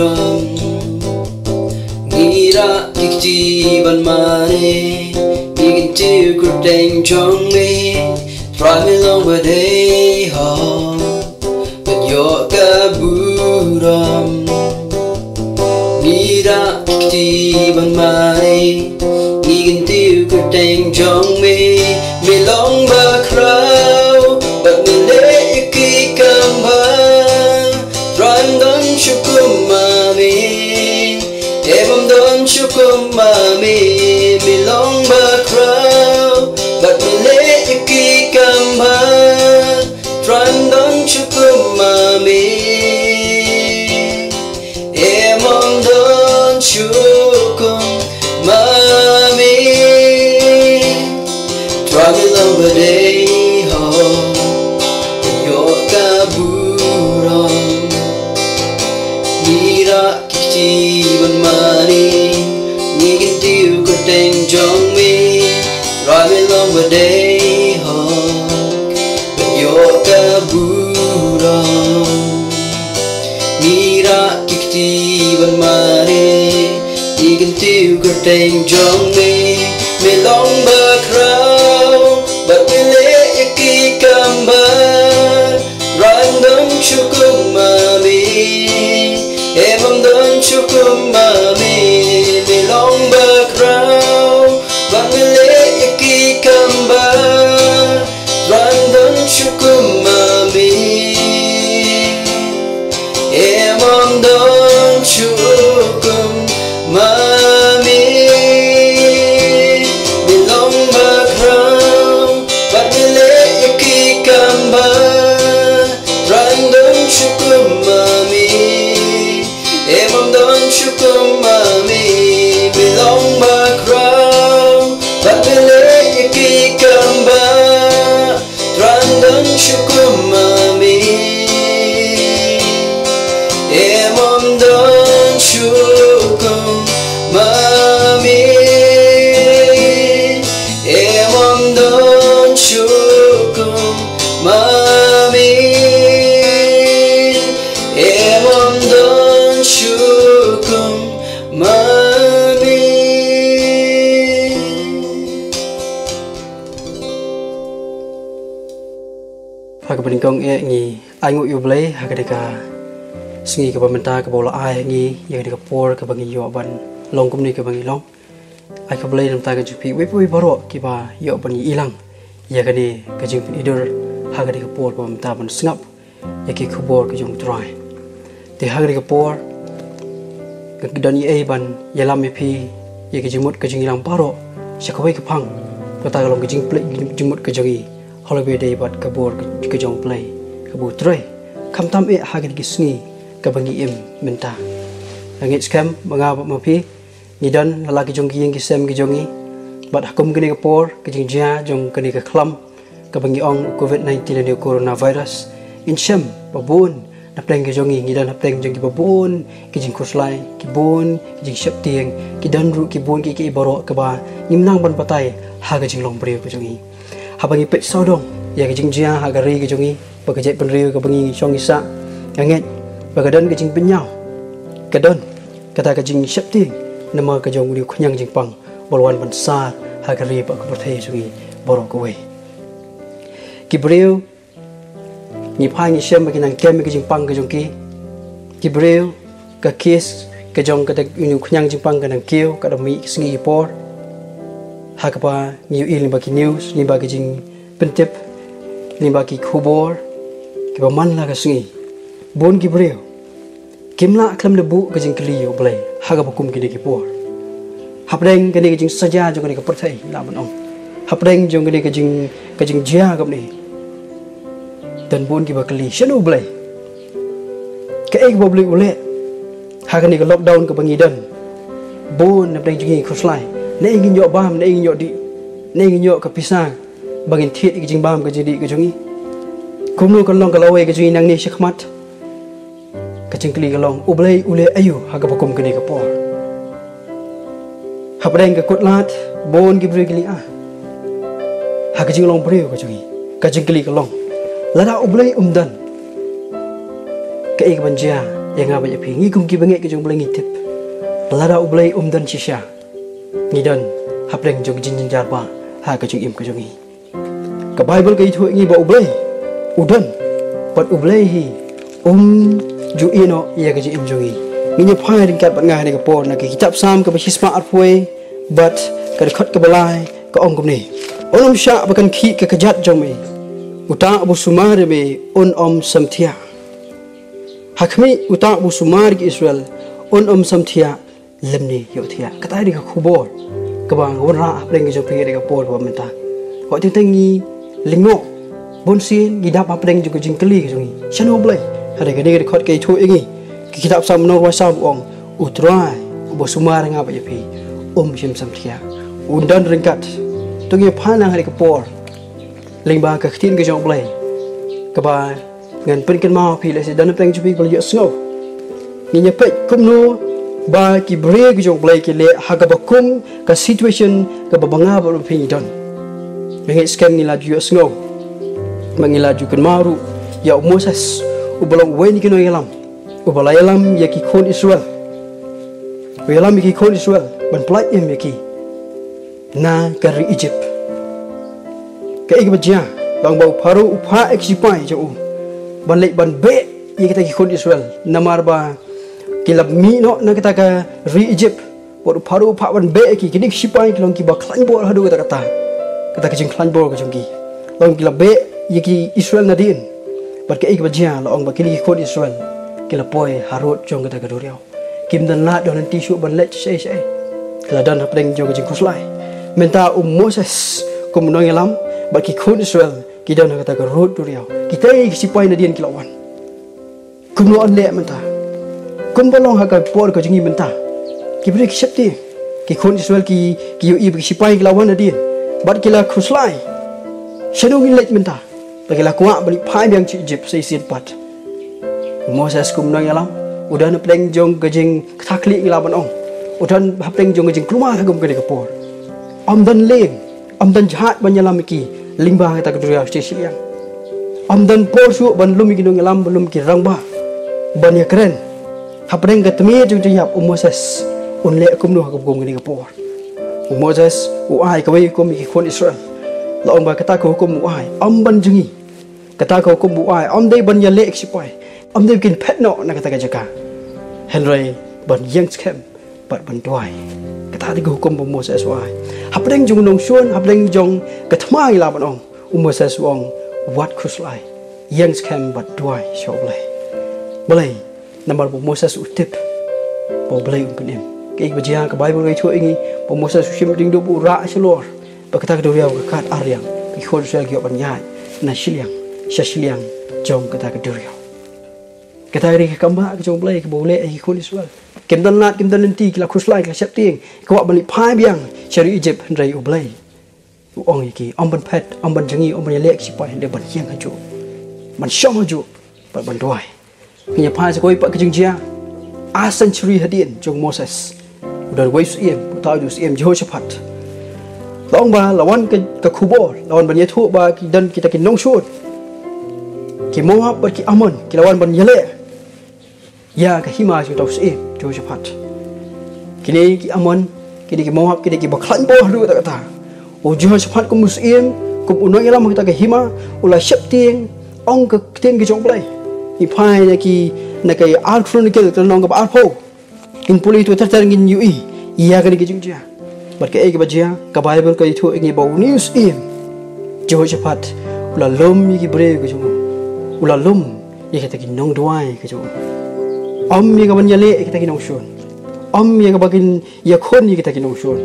buram ngira kikti ban mane igin tu kurteng chong me try me long but day ha but yo ka buram ngira kikti ban mane igin tu kurteng chong me long ba crow but me le ki kamba Randon Shukumami Ebam Don Shukumami Milong Bakrao But Mile Iki Kamba Randon Shukumami Ebam Don Shukumami Tramilong Baday Ho Yokaburam Nira kiti ban mani Nigin tiu kurteng jong mi Rai me long ba day hawk But yo kaburam Nira kiti ban mani Nigin tiu kurteng jong mi Me long ba crow But me le iki kamba Random chukumami Emam don chukumami Milong bakrao Bangile iki kamba Random chukumami Emam don chukumami Milong bakrao Bangile iki kamba Random chukumami Emam don chukumami Bilong bakrao Bakile iki kamba Random chukumami Emam don chukumami Emam don chukumami Emam don chukumami Haka peningkong ngi aingu yublay haka deka sengi ke pementa ke bola ai ngi yang deka por ke bangi yo ban long kumni ke bangi long ai ke blay nam ta ke jupi we baro ki ba yo ban ilang ya kani ke jing idur haka deka por pementa ban sengap ya ki kubor ke jong try te haka deka por ke dan ye ban ya lam pi ya ke jimut ke jing ilang baro syakawai ke pang kata long ke jing play jimut ke jongi holiday day bat kabur ke jong play kabur try kam tam e hagen ki sngi ka bangi im menta angit scam manga mapi nidan lalaki jong ki sem ki jongi bat hakum kini kapor ke jing ja jong kini ka klam ka bangi ong covid-19 ni coronavirus in sham babun na pleng ke jongi nidan na pleng jong ki babun ki jing kurslai ki bon ki jing shap tieng ki dan ru ki bon ki baro ka ba nimnang ban patai ha ka jing long bre ka jongi habangi pet sodong ya ke jing jia hagari ke jongi pagajai penriu ke bangi song isa anget bagadan ke jing penyau kadon kata ke jing syapti nama ke jong ni khunyang jing pang bolwan bansar hagari pa ke berthai jongi borok kowe kibreu ni phai ni sem ke nang kem ke jing pang ke jong ki kibreu ke kis ke jong ke ni khunyang jing pang ke nang kiu ka dami sngi por hakapa new il baki news ni baki jing pentip ni baki khubor ki baman la ka sngi bon ki breu kimla klam de bu ka jing kliyo blai haga bakum ki de ki por hapreng ke ni jing saja jong ni ka perthai la ban ong hapreng jong ni ka jing jia gap ni dan bon ki bakli shanu blai ke ek bobli ule haga ni ka lockdown ka bangi dan bon na jing khuslai ne ingin yo bam ne ingin yo di ne ingin yo kapisang bangin thiet ke jing bam ke jadi ke jongi kumnu kan long kalawe ke jingi nang ni shikmat ke jingkli ka long ublai ule ayu haga bakum ke ni ka por hapreng ke kutlat bon ki brigli a haga jing long breu ke jongi ka jingkli ka long lada ublai umdan ke ik banjia yang ngapa ya ngi kum ki bangek ke jong blai ngitip lara ublai dan shisha ngidan hapreng jong jin jarba ha ka jong im ka jong hi ka bible ka itu ngi ba ublai udan pat ublai hi ju ino ya ka im jong hi ngi phai ring kat bat ngai ne ka por na ki kitab sam ka ba hisma arpoi but ka khot ka balai ka ong kum ni onom sha bakan khi ka kajat jong me uta abu sumar me samthia hakmi uta abu sumar ki Israel samthia lemni yothia katai ri ka khubor ka bang wara apreng ki jopi ri ka por ba menta ko ting tangi lingo bonsin gidap apreng ju ka jingkeli ka jongi chano blai hade ka de khot ke thu ingi ki kitab sam no wa sam ong utrai abu sumar nga ba yopi samthia undan ringkat tungi phanang hari ka por lingba ka khtin ke jong blai ka ba ngan pen ken ma phi le se dan peng chu pi bal yo snow ni nya pe kum no ba ki bre ke jong blai ke le ha ka ba kum ka situation ka ba banga ba phi don ngi scam ni la yo snow mangila ju kan maru ya Moses ubalong wen ki no yalam ubalai yalam ya ki khon Israel yalam ki khon Israel ban plai em ki na kari Egypt ka ik bajia bang bau paru upha eksipai jo ban lek ban be ye kita ki khon Israel namar ba kilab mi no na kita ka ri Egypt por paru upha ban be ki kinik sipai kilong ki ba khlan bor hadu kata ka jing khlan bor ka jongki long kilab be ye ki Israel nadin bar ka ik bajia la ong ba ki khon Israel kilab poi harut jong kita ka doriau kim dan la don ti shu ban lek sei kala dan hapdeng jong ka jing kuslai menta Moses kum no yalam bagi khon Israel kita nak kata road tu riau kita si pai na dian kilawan kum no on le menta kum balong ha ka por ka jingi menta ki bre ki septi ki khon Israel ki yo i si pai kilawan na dian bat kila khuslai shadu ngi let menta bagi la kwa bali pai biang ci Egypt sei sin pat Moses kum no yalam udan pleng jong ka jing thakli kilawan ong udan pleng jong ka jing keluar gum ka de ka por dan leng dan jahat banyalam ki lingba kita kedua stasiun dan porsu ban lumi ki ngelam belum ki rangba ban ya keren hapreng ka temi jung jap Moses unle kum no kum ngini ka por Moses ai ka bai kum ki khon Israel la ong ba kata ko hukum ai ban jungi kata ko hukum ai dei ban ya le sipai dei kin pet no na kata ka jaka Henry ban yang scam ban tuai kata di hukum Moses wai hapreng jong nong suan hapreng jong katmai la ban ong Moses wong wat khuslai yang scam bat tuai shoblai boleh nambar Moses utip bo boleh umpenim ke bajia ka bible ngai thu ingi Moses sim ding do bu ra selor ba kata ka do riau ka kat aryang ki khon sel ki ban yai na shiliang jong kata ka do riau kata ri ka kamba ka jong boleh ka boleh ai khon Israel kim dan lat kim dan nanti kila khuslai ka sep ting ka bali phai biang shari Egypt rai ublai ong iki ban pet ban jangi ban lek sipai de ban hiang haju ban shong haju ban duai nya phai se koi pa ka jingjia a century hadin jong Moses udah wai su tau ju siem Jehoshaphat long ba lawan ka khubor lawan ban yethu ba ki dan kita ki nong shut ki Moab ba ki Amon ki lawan ban yele ya ka hima ju tau siem Jehoshaphat kini ki Amon kini ki Moab kini ki baklan bo hadu kata Jehoshaphat kum muslim kum unoi lam kita ke hima ula septing ong ke ting ki jong plai ni phai na ki na kai al chronicle to nong ka al pho kin puli tu tar ngin ui iya ka ki jing ja bat ke e ki bajia ka bible ka thu ngi bo news Jehoshaphat ula lom ki bre ki jong ula lom ye ka ki nong duai ki jong mi ka ban yale kita ki nong shun mi ka bakin ya khon ni kita ki nong shun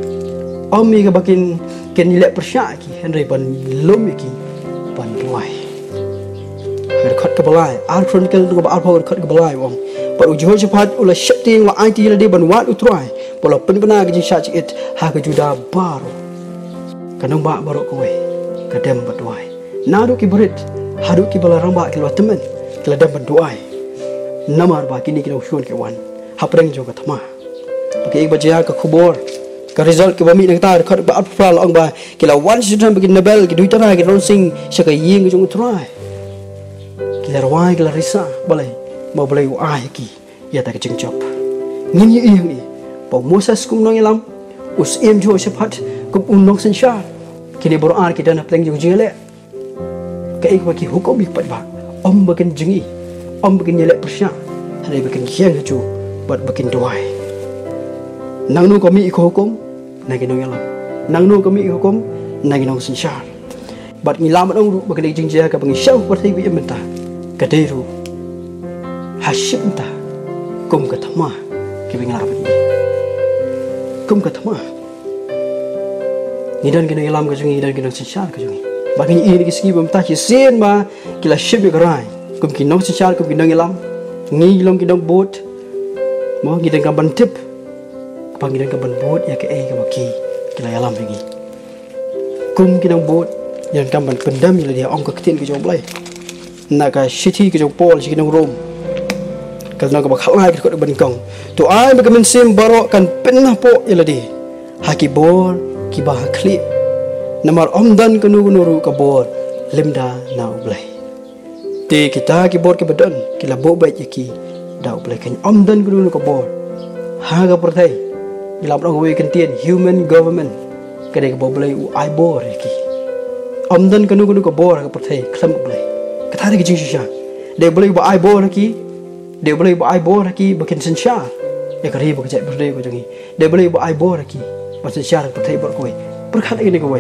mi ka bakin ken ni le persya ki Henry ban lom ki ban duai her khot ka balai al chronicle du ba al power khot ka balai wong par Jehoshaphat ula shapting wa IT la de ban wat utrai pola penpena ki sha chi it ha ka juda baro kanong ba baro ko we ka dem ba duai na du ki berit hadu ki bala ramba ki lo temen ki la dem ban duai namar ba kini ki no shon ke wan hapreng jo ka thama ke ek bajia ka khubor ka result ke bami nang ta khot ba apral ong ba ki la wan sidran begin nobel ki duitara ki ron sing saka ying jong utrai ki la rawai ki la risa balai ma balai ai ki ya tak kecing job ngin yi yang ni pa Moses kum nong yalam us em jo sepat kum unong sensar kini Quran kita nak teng jung jele kai bagi hukum ik pat ba om bakin jengi om bakin yelek persya hari bakin kian haju buat bakin doai nang nu kami ik hukum nagi nong yalam nang nu kami ik hukum nagi nong sensar bat ngilam ong ru bakin jing jia ka bangi syau partai bi mentah kaderu hashim ta kum katama ki bing laban ni kum katama ni dan kena ilam ka jungi dan kena sensar ka jungi bagi ni ini kisi bamta ki sen ma kila ship bi garai kum ki nong sensar kum ki nong ilam ngi long ki nong bot mo ngi dan ka ban tip pa ngi dan ka ban bot ya ke ka baki kila ilam lagi kum ki nong bot yang kam ban pendam ila dia ong ka ketin ki jong blai nak ka city ki jong pol ki nong rom kalau nak bakal ke depan kong tu ai bagaimana sim barok kan pernah po iladi haki bor ki bah klip namar omdan kanu nuru ka bor limda na ublai te kita ki bor ke badan ki labo baik ki da ublai kan omdan kanu ka bor ha ga pertai ilam rong we kentien human government kade ka boblai u ai bor ki omdan kanu ka bor ka pertai klam ublai katari ki jing sha de boleh ba ai bor ki dia boleh buat ai bor lagi bakin sensar ya kari bakal berdaya ko jangi dia boleh buat ai bor lagi bakin sensar pertai bor kowe perkhat ini kowe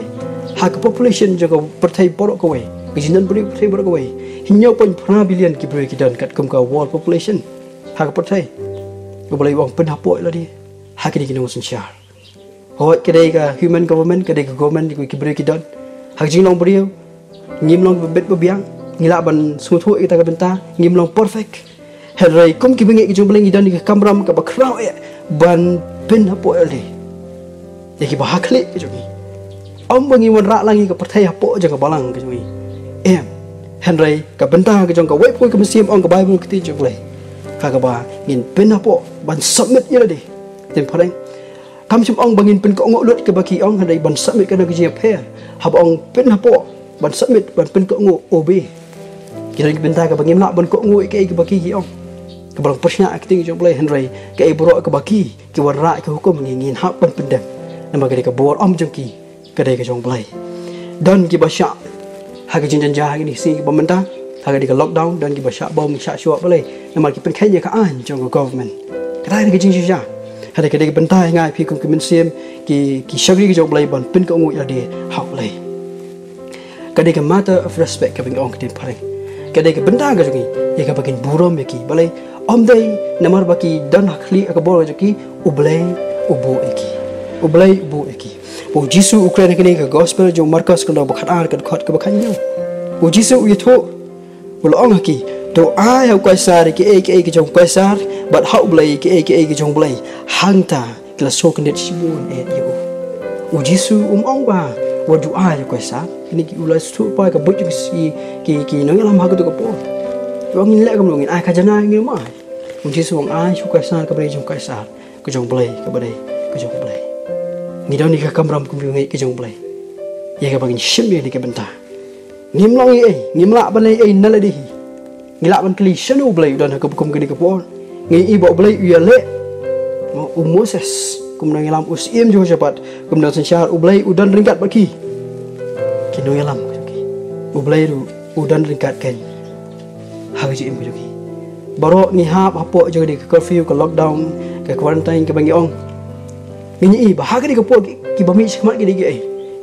hak population jaga pertai bor kowe kejinan boleh pertai bor kowe hinyo pun pernah bilion ki boleh kidan kat kum ka world population hak pertai ko boleh wang penapok lah dia hak ini kena sensar hot kedai ka human government kedai ka government ki boleh kidan hak jing long beriau ngim long bet bebiang ngilak ban sutu kita ka benta ngim long perfect Henry kum ki bengi ki jumlah idan ki kamram ka bakrau ban pen apo ele ya ki bahakli ki jungi om bangi wan rak langi ka pertai apo jang ka balang ki jungi Henry ka benta ka jong ka web ko ka mesim ong ka bible ki ti jumlah ka ba ngin pen apo ban submit ila de tem pareng kam chum ong bangin pen ko ngok lut ka baki ong Henry ban submit ka na ki je hab ong pen apo ban submit ban pen ko ngok obe kita ki benta ka bangin nak ban ko ngok ki baki ki ong kebalang persnya acting jong play Henry ke ibro ke baki ke warak ke hukum ngin hak pen pendam nama ke bor om jong ki ke ke jong play dan ki basya hak jin janja ni si pemerintah hak ke lockdown dan ki basya bom syak syuak boleh nama ki pen kenya ka an jong government kata ke jin janja hak ke bentai ngai pi kum kemen sim ki syagri ke jong play ban pen ko ngui ade hak play ke matter of respect ke bing ong ke pareng ke benda ke jongi ya ka bakin burom ki balai om dai namar baki dan hakli ka bor joki ublai ubu eki bo jisu ukraine kini ka gospel jo marcus ko bakhat ar ka khot ka bakhan nyu bo jisu u tho ul ong ki to ai au kaisar ki jong kaisar but how ublai ki jong blai hangta kla so knet sibun yo u jisu ong ba wo du ai kaisar kini ki ulai stu pa ka bot si ki no lam ha ka to ka po wang in le kam longin ai ka jana ngi ma un jisu wang ai su kaisar ka bre jong kaisar ka jong blai ka bre ka jong blai ni daw ni ka kamram kum ngi ka jong blai ya ka bangin shim ni ka benta ngim long ngim la ban ai na la di ngila ban kli shanu blai dan ka kum ka ni ka po ngi i bo blai ya le Moses kum nang lam usim jo cepat kum nang sensar ublai udan ringkat baki kino yalam ki ublai ru udan ringkat kan haji im joki baro ni hap apo jo di curfew ke lockdown ke quarantine ke bangi ong ni ba ha ke po ki bami semat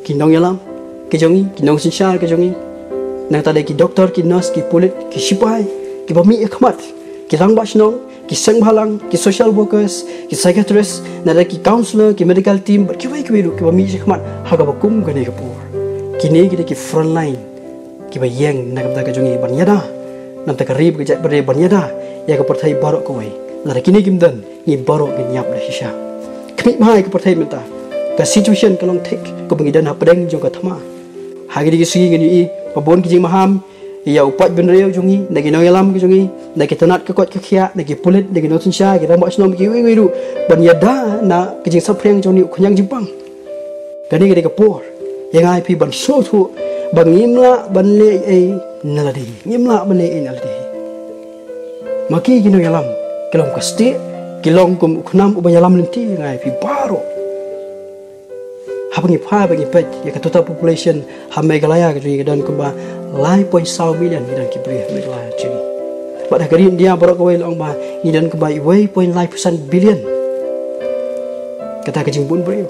ki nong yalam ke jongi ki nong sensar ke jongi nang tade ki doktor ki nurse ki polit ki sipai ki bami khmat ki lang ba snong ki sang bhalang ki social workers ki psychiatrist nada ki counselor ki medical team ki wai ki ru ki bami khmat ha ga bakum ke ni ke por kini ki front line ki ba yeng na ka jongi ban yada nam ta karib ke jat bare ban yada ya ka perthai barok ko wai la kini kimdan ni barok ni nyap la hisha kmi mai ka perthai menta ka situation ka long thik ko bangi dan apdeng jo ka thama ha gi sigi ngani i pabon ki jing maham ya upat ben reu jongi nagi no yalam ki jongi nagi tanat ka kot ka khia nagi pulit nagi no sinsha ki rambak snom ki wi ru ban yada na ki jing sapreng joni khunyang jimpang kani ki ka por yang ai pi ban so thu ban ngimla ban le ai naladi ngimla ban le ai naladi maki ki no yalam kilom kasti kilom kum kunam ubanyalam lenti ngai pi baro habangi pha bangi pet ya ka total population ha Meghalaya ka jui dan kumba lai point sau million dan ki bri Meghalaya jui pada kari India borok kawai long ba ni dan kumba 1.9% billion kata ka jing bun bri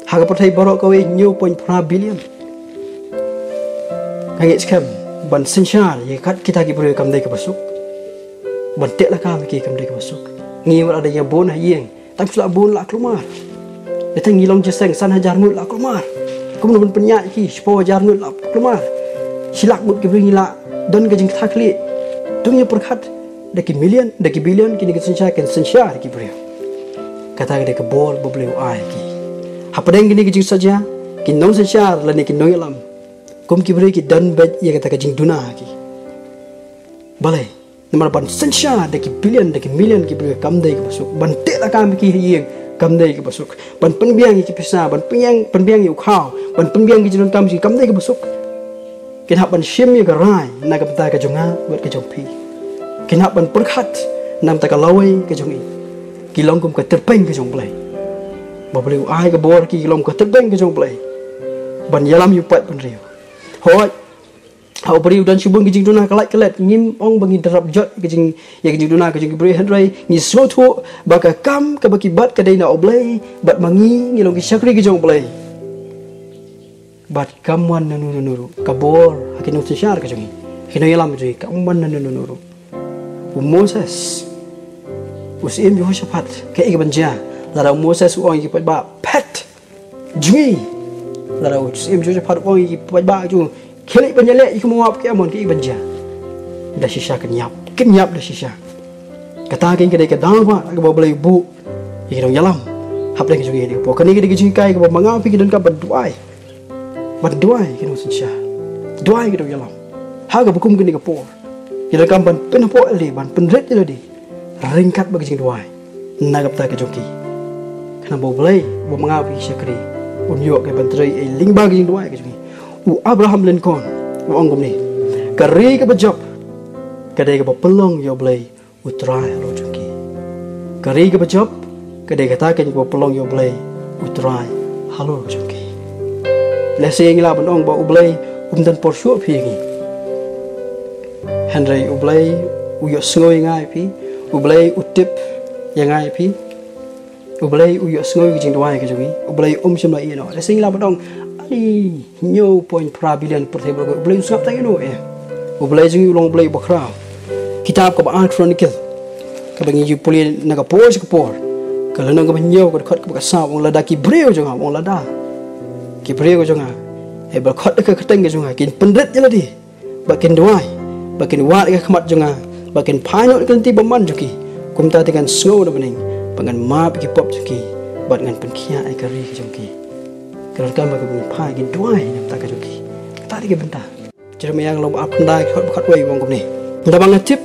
ha ka pathai borok kawai new 0.5 billion kangit skam ban sensyar ya kat kita ki bri kam dai ka basuk ban tek la kam ki kam dai ka basuk ngi war ada ya bon ha yeng tam sula bon la kelumar Datang ngilong jeseng san hajar ngut la kelumar. Kum nun penyak ki sepo hajar ngut la kelumar. Silak but ki bring la don ka jing thakli. Tungnya perkhat daki million daki billion kini ka sensyar ki bring. Kata ka bol bobleu ai ki. Hapadeng kini ka jing saja ki non sensyar la ni ki non yalam. Kum ki bring ki dan bet ya kata ka jing duna ki. Balai nomor ban sensyar daki billion daki million ki bring kam dai ka masuk. Ban tek la kam ki yeng kam dai ke basuk ban penbiang ki pisa ban penbiang yu khao ban penbiang ki jinun kam si kam dai ke basuk kin hab ban shim ye garai na ka ta ka jonga wat ka jongpi kin hab ban perkhat nam ta ka lawai ka jongi ki long kum ka terpeng ka jong plai ba boleh ai ka bor ki long ka terpeng ka jong plai ban yalam yu pat pan riu hoi hau beri dan subung ki jing duna kalat ngim ong bangi darap jot ki jing ya ki jing duna ki jing beri handrai ni sotu baka kam ka baki bat ka dai na oblai bat mangi ngilong ki syakri ki jong oblai bat kamwan nanu ka bor hakin utsyar ka jong hino yalam jui kamwan nanu Moses usim Yehoshaphat ka igabanja lara Moses ong ki pat ba pet jui lara usim Yehoshaphat ong ki pat ba ju Kili banjale iku mawap ke amon ke ibanja. Da shisha kenyap da shisha. Kata king kedai ke dangwa ke bawa belai bu. Ikidong yalam. Hap lagi juga ini. Pokoknya kita jingkai ke bawa mangapi kita kan berduai. Berduai kita shisha. Duai kita yalam. Haga bukum kini ke por. Kita kan ban penapo eli ban penret ele di. Ringkat bagi jing duai. Nagap ta ke joki. Kana bawa belai bawa mangapi syakri. Unyok ke bantrai ling bagi jing duai ke joki. Abraham Lincoln ongom ni kari ke bajop kadai ke pelong yo blai utrai lo jungki kari ke bajop kadai kata ke pelong yo blai utrai halo jungki lesing la banong ba ublai dan porsho phi Henry ublai uyo sngoi ngai pi ublai utip yang ngai pi ublai uyo sngoi jing duai ke jungi ublai chimla ino lesing la banong ni nyo point billion per table ko blay usap tayo no ublay jing ulong blay bakra kitab ka ba chronicle ka bangi ju puli naga por ka por ka lanang ka banyo ka khat ka sa ong lada ki breu jonga ong lada ki breu jonga e ba khat ka kateng ka jonga kin pendret jela di bakin duai bakin wat ka khamat jonga bakin phaino kan ti baman joki kumta tekan snow na bening pangan ma ki pop joki bat ngan penkhia ai kari joki kalau kamu bagi pagi duai yang tak kajuki, tadi ke benda. Jadi yang lom apa dah kat wei wong ni. Dah bang tip,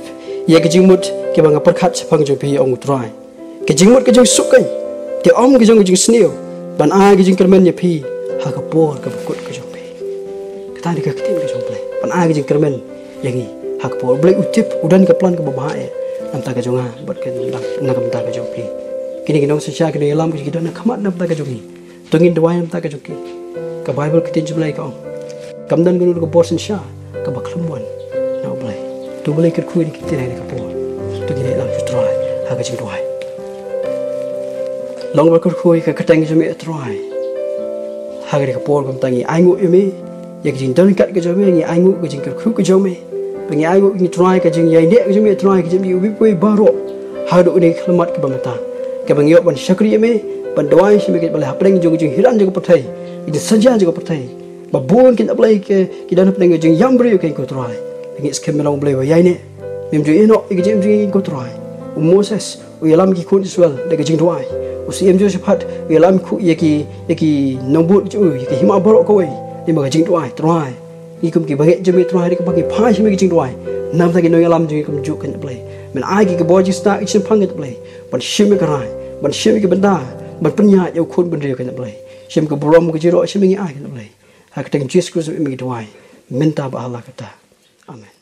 ya kejimut ke bang perkat sepang jopi ong utrai. Kejimut kejung sukai, ti om kejung seniu, ban ai kejung kermen ya pi, ha kapor ke bukut kejung pi. Tadi ke ketim kejung play, ban ai kejung kermen yang ni, ha kapor boleh utip udan ke plan ke bahaya. Nam tak kejung ah, buat ke nak tak kejung pi. Kini kinong sesya kini alam kita nak kamat nam tak kejung ni. Tungin duai nam tak kajuki ka Bible kitin jublai ka ong kamdan gunur ka borsen sha ka baklumwan na oblai tu boleh ker kuin kitin ai ka por tu gine lam try ha ka jing duai long ba ker kui ka katang jumi try ha ka por kam tangi ai ngu emi ya ka jing don kat ka jumi ngi ai ngu ka jing ker khu ka jumi ngi ai ngu ni try ka jing yai ne ka jumi try ka jumi ubi koi baro ha do ni khlemat ka bamata ka bang yo ban syakri emi Banduai sebagai balai apa lagi jung hiran juga pertai, ini saja juga pertai. Babun kita balai ke kita nak peleng jung yang beri ke ikut terai. Lagi skem melang balai wayai ni, memang eno ikut jung ikut terai. Moses, uyalam ki kun Israel, lagi jung duai. Usi Yehoshaphat, uyalam ku yaki nombut jung yaki hima barok kawai. Ni maga jung duai terai. Ikum ki bagai jumi terai ni kebagi pai sebagai jung duai. Nam tadi no yalam jung ikum juk kan balai. Men agi ke boji sta iksin panggil balai. Ban shimi kerai, ban shimi ke benda. Berpenyak yang kun benda kena boleh. Syem ke buram ke jirok syem ngi ai kena boleh. Hak teng Jesus Kristus mi doai. Minta ba Allah kata. Amin.